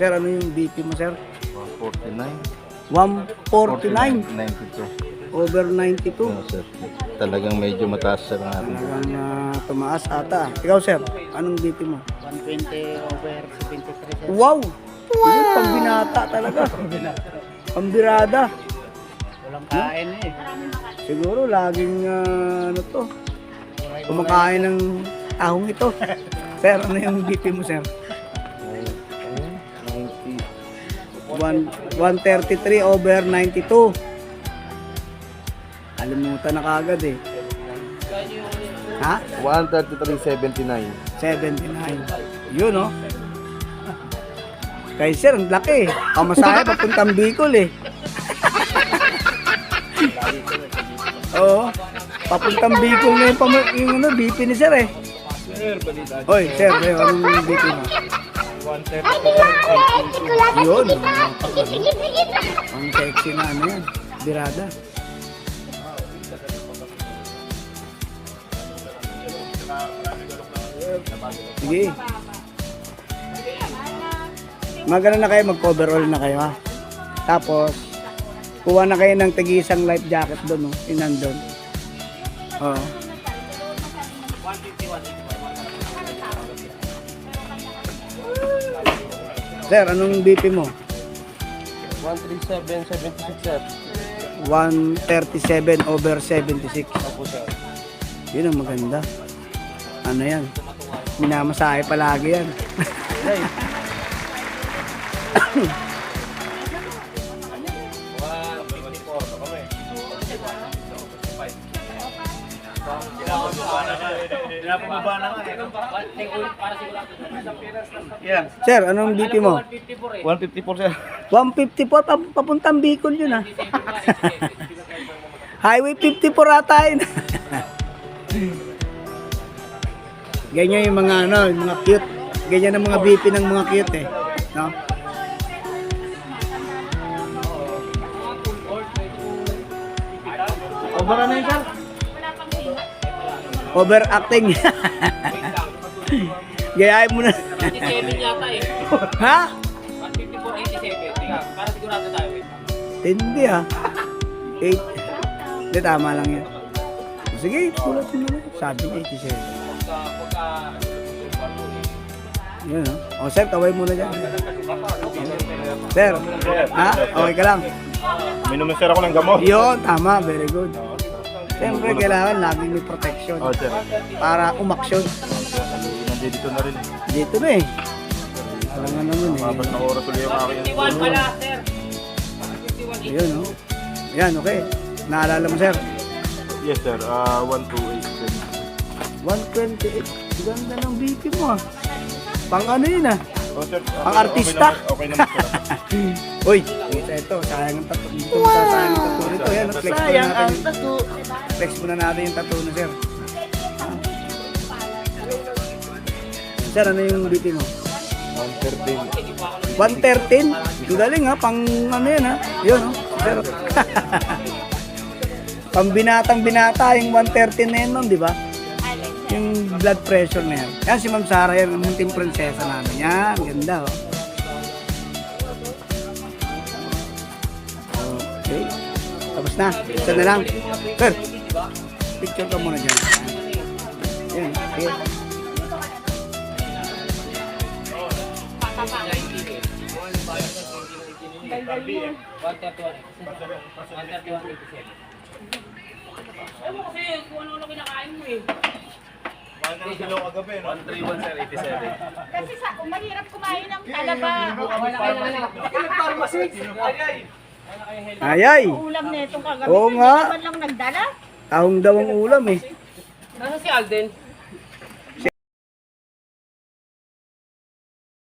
Sir, ano yung BP mo, sir? 149. 149 92. over 92. No, sir. Talagang medyo mataas sa nga. Talagang tumaas ata. Ikaw, sir, anong BP mo? 120 over 73, sir. Wow! Yung pambinata talaga. Pambirada. Walang kain eh. Siguro laging ano to, kumakain ng ahong ito. Sir, ano yung BP mo, sir? 133 over 92. Alimutan na kagad eh. Ha? 133.79. 79. Yun, no? Kay sir, ang laki. Pamasahe, papuntang Bicol eh. Oo. Papuntang Bicol na yung ano, BP ni sir eh. Hoy, sir, anong BP mo? 130. Yun. Ang sexy na ano yan. Birada. Sige. Magano na kayo, mag-coverall na kayo ha. Tapos, kuha na kayo ng tagi-isang life jacket doon, no? Yung nandun. Oo. Sir, anong BP mo? 137.76, sir. 137 over 76. Opo, sir. Yun ang maganda. Ano yan? Minamasahe palagi yan. Sir, anong BP mo? 154, sir. 154, papuntang Bicol yun ah. Highway 54 ata yun. Ganyan yung mga ano, yung mga cute. Ganyan ang mga BP ng mga cute eh. No? Over ano yun, sir? Overacting. Gayahin mo na. 87 yata eh. Ha? 154, 87. Para sigurado tayo eh. Hindi ah. 8. Hindi, tama lang yan. Sige, sulat mo na. Sabi niya 87. Yun oh. O sir, kaway muna dyan. Sir, ha? Okay ka lang? Minum sir ako ng gamot. Yun, tama. Very good. Siyempre, kailangan laging may protection Oh, sir. para umaksyon. Nandito na rin. Dito na eh. Alam nga naman eh. Mabas na oras ulit yung aking. 51 pala, sir. Ayun oh. Yan, okay. Naalala mo sir? Yes, sir. 128. 128. Ganda ng BP mo ah. Pang ano yun ah. Oh, sir. Ang artista. Okay naman, sir. Uy, ito, sayang ang tattoo. Dito sayang ang tattoo nito. Yan, flex muna natin. Flex muna natin yung tattoo na sir. Sir, ano yung BP mo? 113. 113? Ang galing ha, pang ano yan ha. Yun oh. Sir. Pang binatang binata yung 113 na yun, ma'am, di ba? Yung blood pressure na yan. Yan si Ma'am Sarah, yan, yung munting prinsesa namin. Yan, ganda oh. Okay. Tapos na. Ito na lang. Sir, picture ka muna dyan. Yan, okay. Ewan ko kasi kung ano-ano kinakain mo eh. 131, sir. 87. Kasi mahirap kumain ng talaba. Ayay! Ulam na itong kagabi. Oo nga. Hindi naman lang nagdala. Tahong daw ang ulam eh. Nasaan si Alden?